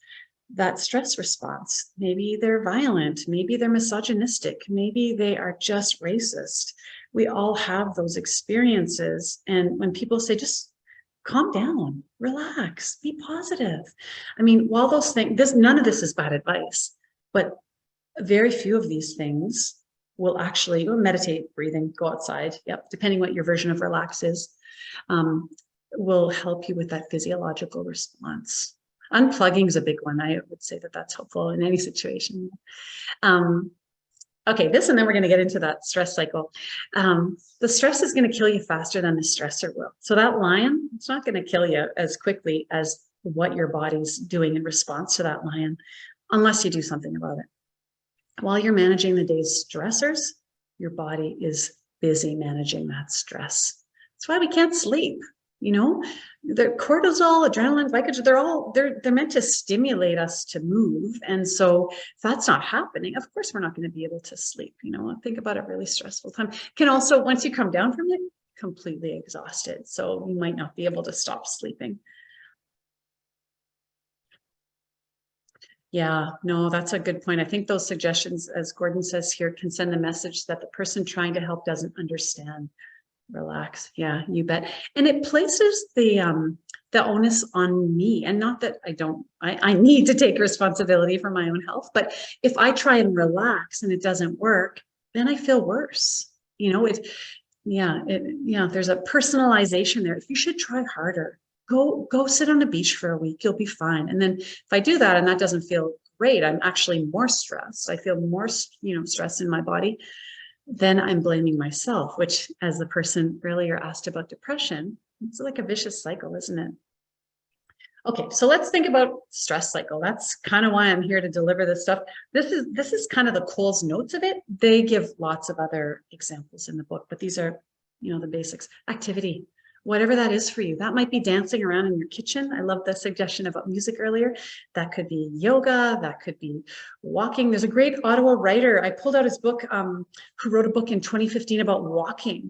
that stress response. Maybe they're violent, maybe they're misogynistic, maybe they are just racist. We all have those experiences. And when people say, just calm down, relax, be positive. I mean, while those things, none of this is bad advice, but very few of these things will actually meditate, breathing, go outside. Yep, depending what your version of relax is, will help you with that physiological response. Unplugging is a big one. I would say that that's helpful in any situation. Okay, and then we're going to get into that stress cycle. The stress is going to kill you faster than the stressor will. So that lion, it's not going to kill you as quickly as what your body's doing in response to that lion, unless you do something about it. While you're managing the day's stressors, your body is busy managing that stress. That's why we can't sleep. You know, the cortisol, adrenaline, Vicodin, they're meant to stimulate us to move. And so if that's not happening, of course, we're not going to be able to sleep. You know, think about a really stressful time. Can also, once you come down from it, completely exhausted. So you might not be able to stop sleeping. Yeah, no, that's a good point. I think those suggestions, as Gordon says here, can send a message that the person trying to help doesn't understand. Relax. Yeah, you bet. And it places the onus on me, and not that I need to take responsibility for my own health, but if I try and relax and it doesn't work, then I feel worse. You know, there's a personalization there. If you should try harder, go sit on the beach for a week, you'll be fine. And then if I do that and that doesn't feel great, I'm actually more stressed. I feel more, stress in my body. Then I'm blaming myself, which, as the person earlier asked about depression, it's like a vicious cycle, isn't it? Okay, so let's think about stress cycle. That's kind of why I'm here to deliver this stuff. This is kind of the Cole's notes of it. They give lots of other examples in the book, but these are, the basics. Activity, whatever that is for you. That might be dancing around in your kitchen. I love the suggestion about music earlier. That could be yoga. That could be walking. There's a great Ottawa writer. I pulled out his book, who wrote a book in 2015 about walking.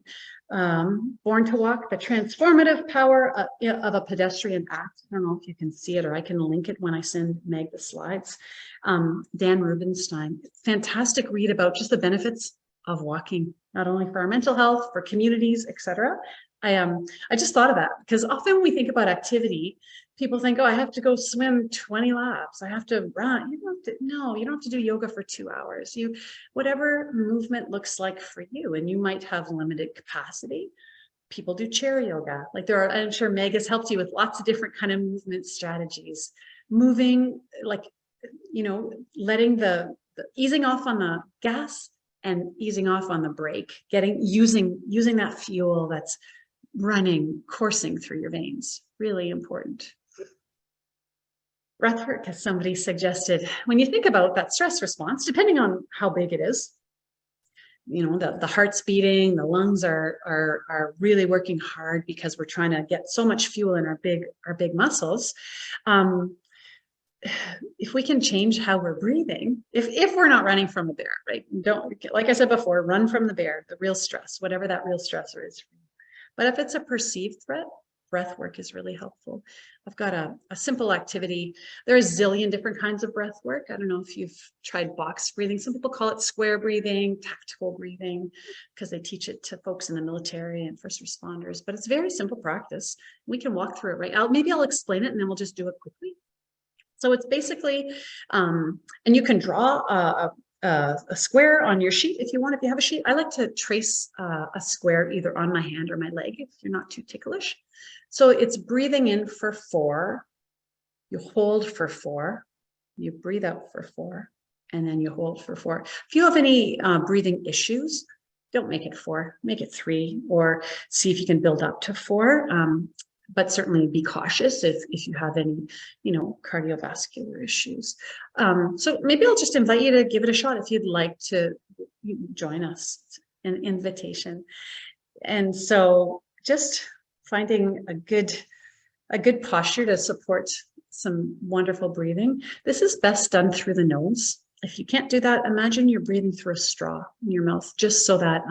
Born to Walk, The Transformative Power of a Pedestrian Act. I don't know if you can see it, or I can link it when I send Meg the slides. Dan Rubenstein, fantastic read about just the benefits of walking, not only for our mental health, for communities, etc. I just thought of that because often when we think about activity, people think, oh, I have to go swim 20 laps. I have to run. You don't have to do yoga for 2 hours. Whatever movement looks like for you, and you might have limited capacity. People do chair yoga. Like I'm sure Meg has helped you with lots of different kind of movement strategies. Moving, letting the easing off on the gas and easing off on the brake, using that fuel that's coursing through your veins. Really important. Breath work, as somebody suggested. When you think about that stress response, depending on how big it is, the heart's beating, the lungs are really working hard because we're trying to get so much fuel in our big muscles. If we can change how we're breathing, if we're not running from a bear, right? Like I said before, run from the bear, the real stress, whatever that real stressor is for you. But if it's a perceived threat, breath work is really helpful. I've got a simple activity. There's a zillion different kinds of breath work. I don't know if you've tried box breathing. Some people call it square breathing, tactical breathing, because they teach it to folks in the military and first responders. But it's very simple practice. We can walk through it, right? Maybe I'll explain it and then we'll just do it quickly. So it's basically, and you can draw a square on your sheet if you want. If you have a sheet, I like to trace a square either on my hand or my leg if you're not too ticklish. So it's breathing in for 4, you hold for 4, you breathe out for 4, and then you hold for 4. If you have any breathing issues, don't make it 4, make it 3, or see if you can build up to 4. But certainly be cautious if you have any, cardiovascular issues. So maybe I'll just invite you to give it a shot if you'd like to join us. It's an invitation. And so just finding a good posture to support some wonderful breathing. This is best done through the nose. If you can't do that, imagine you're breathing through a straw in your mouth, just so that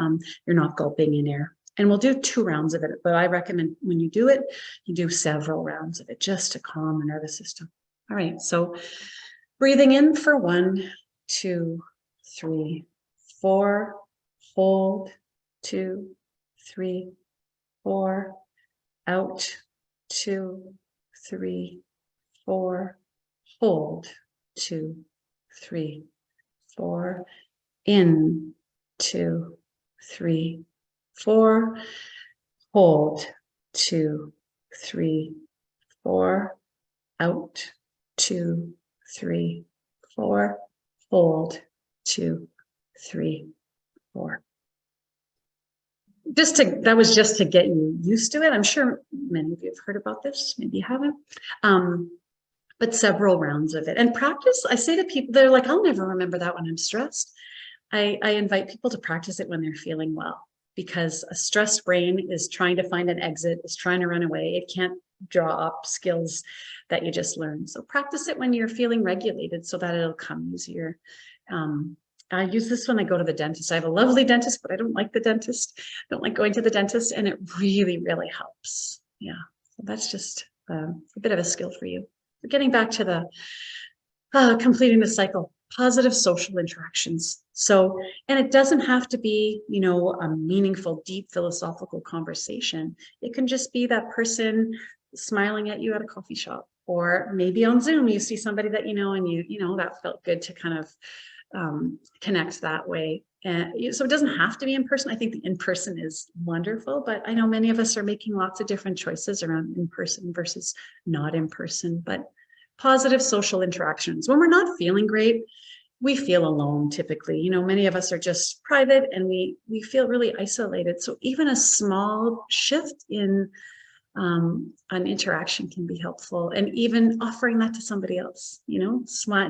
you're not gulping in air. And we'll do 2 rounds of it, but I recommend when you do it, you do several rounds of it just to calm the nervous system. All right, so breathing in for 1, 2, 3, 4, hold, 2, 3, 4, out, 2, 3, 4. Hold, 2, 3, 4. In, 2, 3, 4. Hold, 2, 3, 4. Out, 2, 3, 4. Hold, 2, 3, 4. That was just to get you used to it. I'm sure many of you have heard about this, maybe you haven't. But several rounds of it. And practice, I say to people, they're like, I'll never remember that when I'm stressed. I invite people to practice it when they're feeling well, because a stressed brain is trying to find an exit, is trying to run away. It can't draw up skills that you just learned. So practice it when you're feeling regulated so that it'll come easier. I use this when I go to the dentist. I have a lovely dentist, but I don't like the dentist. I don't like going to the dentist, and it really, really helps. Yeah, so that's just a bit of a skill for you. We're getting back to the completing the cycle, positive social interactions. So, and it doesn't have to be, you know, a meaningful, deep philosophical conversation. It can just be that person smiling at you at a coffee shop, or maybe on Zoom, you see somebody that you know, and you know, that felt good to kind of connect that way. And so it doesn't have to be in person. I think the in-person is wonderful, but I know many of us are making lots of different choices around in-person versus not in person. But positive social interactions. When we're not feeling great, we feel alone typically. You know, many of us are just private and we feel really isolated. So even a small shift in an interaction can be helpful, and even offering that to somebody else, you know,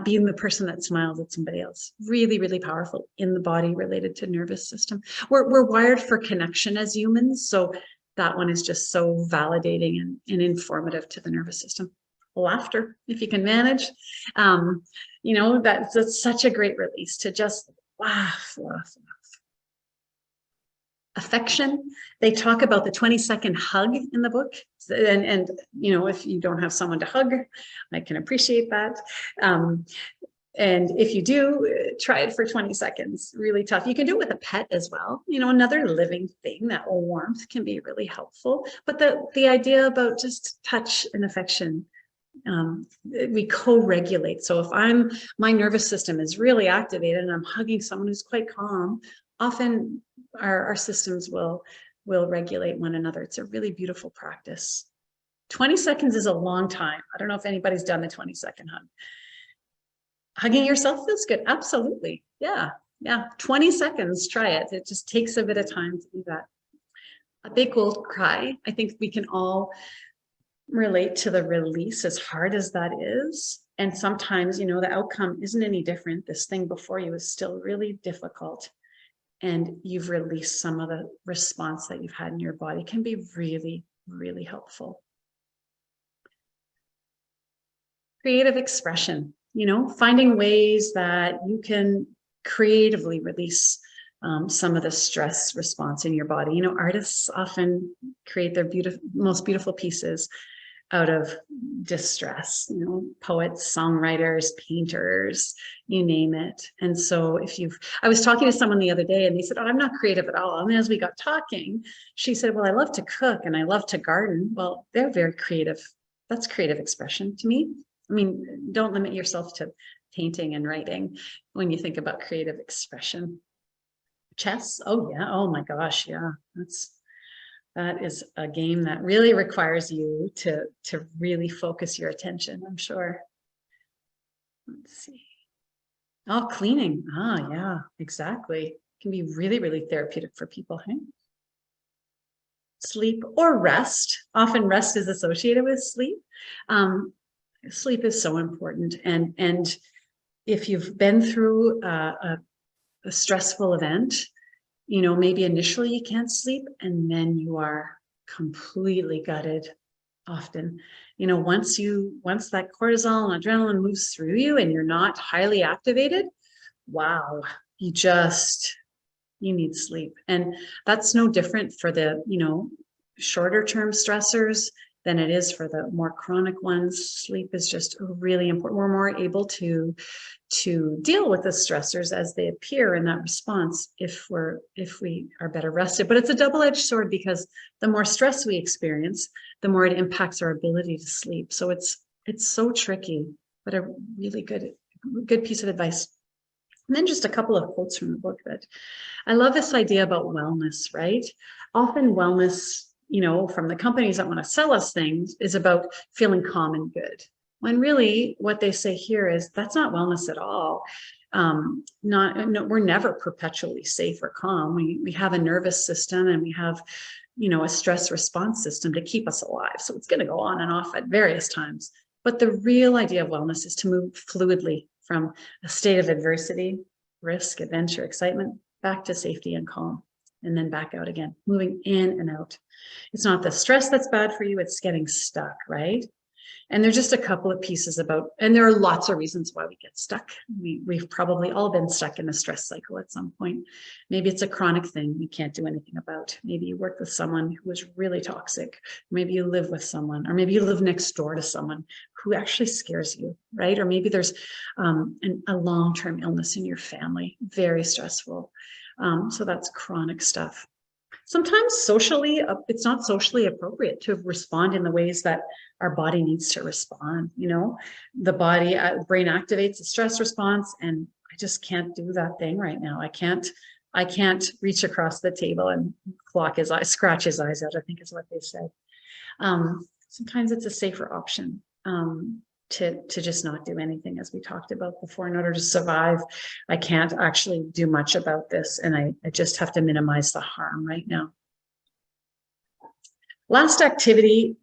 being the person that smiles at somebody else, really, really powerful in the body related to nervous system. We're wired for connection as humans. So that one is just so validating and informative to the nervous system. Laughter, if you can manage, you know, that's such a great release to just laugh. Affection, they talk about the 20-second hug in the book, and you know, if you don't have someone to hug, I can appreciate that. And if you do, try it for 20 seconds. Really tough. You can do it with a pet as well. You know, another living thing. That warmth can be really helpful. But the idea about just touch and affection, we co-regulate. So if my nervous system is really activated and I'm hugging someone who's quite calm, often our systems will regulate one another. It's a really beautiful practice. 20 seconds is a long time. I don't know if anybody's done the 20-second hug. Hugging yourself feels good. Absolutely. Yeah. 20 seconds, try it. It just takes a bit of time to do that. A big old cry. I think we can all relate to the release, as hard as that is. And sometimes, you know, the outcome isn't any different. This thing before you is still really difficult. And you've released some of the response that you've had in your body. It can be really, really helpful. Creative expression, you know, finding ways that you can creatively release some of the stress response in your body. You know, artists often create their most beautiful pieces out of distress, you know, poets, songwriters, painters, you name it. And so I was talking to someone the other day and they said, oh, I'm not creative at all. And as we got talking, she said, well, I love to cook and I love to garden. Well, they're very creative. That's creative expression to me. I mean, don't limit yourself to painting and writing when you think about creative expression. Chess. Oh yeah. Oh my gosh. Yeah. That is a game that really requires you to really focus your attention, I'm sure. Let's see. Oh, cleaning. Ah, yeah, exactly. It can be really, really therapeutic for people. Hey? Sleep or rest. Often rest is associated with sleep. Sleep is so important. And if you've been through a stressful event, you know, maybe initially you can't sleep and then you are completely gutted often. You know, once that cortisol and adrenaline moves through you and you're not highly activated, wow, you need sleep. And that's no different for the, you know, shorter term stressors than it is for the more chronic ones. Sleep is just really important. We're more able to to deal with the stressors as they appear in that response if we are better rested. But it's a double-edged sword, because the more stress we experience, the more it impacts our ability to sleep. So it's so tricky, but a really good piece of advice. And then just a couple of quotes from the book that I love. This idea about wellness, right? Often wellness, from the companies that want to sell us things, is about feeling calm and good. When really what they say here is that's not wellness at all. We're never perpetually safe or calm. We have a nervous system, and we have, a stress response system to keep us alive. So it's going to go on and off at various times. But the real idea of wellness is to move fluidly from a state of adversity, risk, adventure, excitement, back to safety and calm, and then back out again, moving in and out. It's not the stress that's bad for you, it's getting stuck, right? And there's just a couple of pieces about, and there are lots of reasons why we get stuck. We've probably all been stuck in a stress cycle at some point. Maybe it's a chronic thing we can't do anything about. Maybe you work with someone who is really toxic. Maybe you live with someone, or maybe you live next door to someone who actually scares you, right? Or maybe there's a long-term illness in your family, very stressful. So that's chronic stuff. Sometimes socially, it's not socially appropriate to respond in the ways that our body needs to respond. The body, brain activates a stress response, and I just can't do that thing right now. I can't reach across the table and scratch his eyes out, I think is what they said. Sometimes it's a safer option to just not do anything, as we talked about before. In order to survive, I can't actually do much about this, and I just have to minimize the harm right now. Last activity,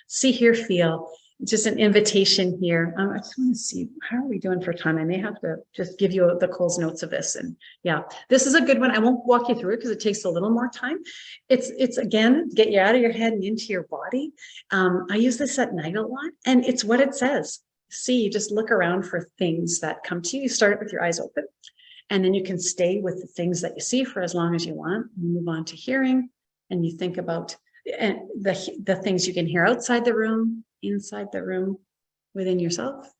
see, hear, feel. Just an invitation here. I just want to see, how are we doing for time? I may have to just give you the Coles notes of this. And yeah, this is a good one. I won't walk you through it because it takes a little more time. It's again, get you out of your head and into your body. I use this at night a lot, and it's what it says. See, just look around for things that come to you. You start with your eyes open, and then you can stay with the things that you see for as long as you want. You move on to hearing, and you think about the things you can hear outside the room, inside the room, within yourself,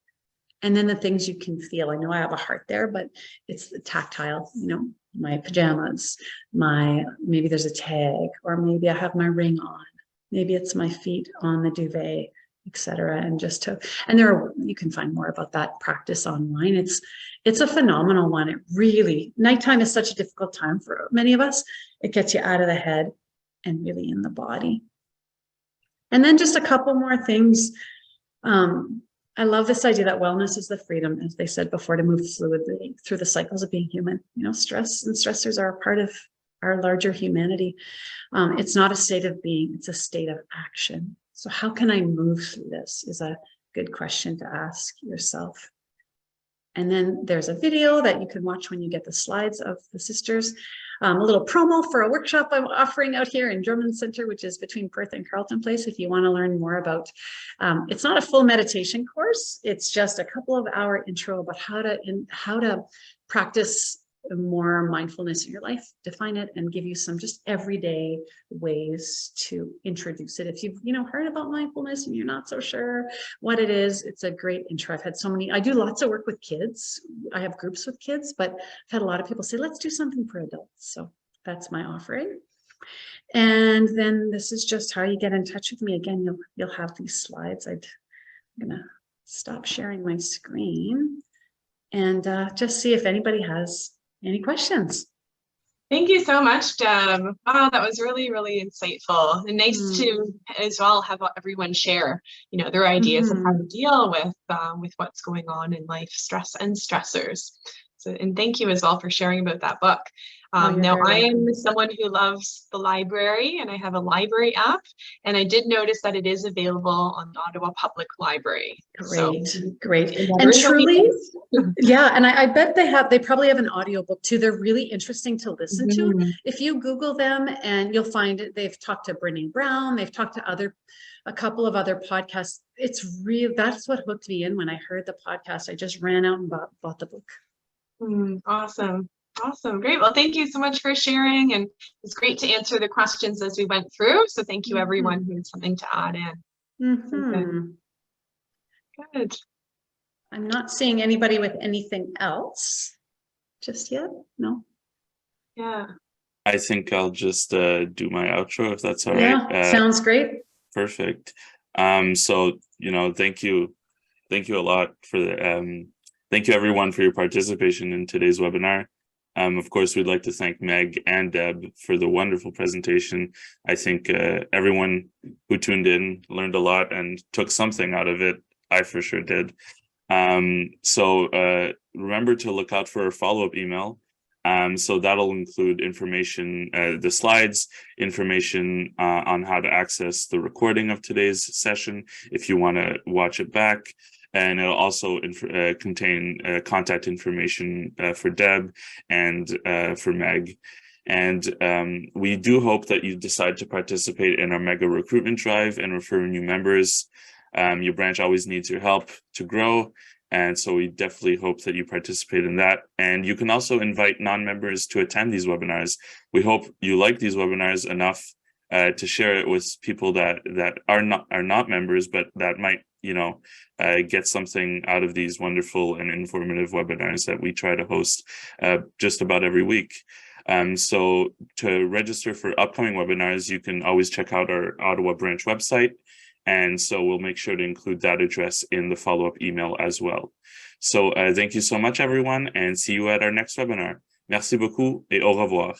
and then the things you can feel. I know I have a heart there, but it's the tactile, my pajamas, maybe there's a tag, or maybe I have my ring on, maybe it's my feet on the duvet, etc. And you can find more about that practice online. It's a phenomenal one. It really, nighttime is such a difficult time for many of us. It gets you out of the head and really in the body. And then just a couple more things. I love this idea that wellness is the freedom, as they said before, to move fluidly through the cycles of being human. Stress and stressors are a part of our larger humanity. It's not a state of being, it's a state of action. So how can I move through this is a good question to ask yourself. And then there's a video that you can watch when you get the slides of the sisters. A little promo for a workshop I'm offering out here in Drummond Center, which is between Perth and Carleton Place. If you want to learn more about, it's not a full meditation course. It's just a couple of hour intro about how to practice more mindfulness in your life, define it, and give you some just everyday ways to introduce it. If you've heard about mindfulness and you're not so sure what it is, it's a great intro. I've had I do lots of work with kids. I have groups with kids, but I've had a lot of people say, let's do something for adults. So that's my offering. And then this is just how you get in touch with me. Again, you'll have these slides. I'm gonna stop sharing my screen and just see if anybody has any questions. Thank you so much, Deb. Wow, that was really, really insightful, and nice to as well have everyone share, their ideas of how to deal with what's going on in life, stress and stressors. So, and thank you as well for sharing about that book. Now, I am someone who loves the library, and I have a library app, and I did notice that it is available on the Ottawa Public Library. Great. And truly, yeah, and I bet they probably have an audiobook too. They're really interesting to listen to. If you Google them, and you'll find it, they've talked to Brené Brown, they've talked to a couple of other podcasts. That's what hooked me in when I heard the podcast. I just ran out and bought the book. Awesome. Great. Well, thank you so much for sharing. And it's great to answer the questions as we went through. So thank you, everyone who had something to add in. Good. I'm not seeing anybody with anything else just yet. No. Yeah. I think I'll just do my outro if that's all right. Yeah, sounds great. Perfect. So, thank you a lot for the thank you everyone for your participation in today's webinar. Of course, we'd like to thank Meg and Deb for the wonderful presentation. I think everyone who tuned in learned a lot and took something out of it. I for sure did. So remember to look out for our follow-up email. So that'll include information, the slides, information on how to access the recording of today's session if you want to watch it back. And it'll also contain contact information for Deb and for Meg. And we do hope that you decide to participate in our mega recruitment drive and refer new members. Your branch always needs your help to grow. And so we definitely hope that you participate in that. And you can also invite non-members to attend these webinars. We hope you like these webinars enough to share it with people that are not members, but that might get something out of these wonderful and informative webinars that we try to host just about every week. So to register for upcoming webinars, you can always check out our Ottawa branch website. And so we'll make sure to include that address in the follow-up email as well. So thank you so much, everyone, and see you at our next webinar. Merci beaucoup et au revoir.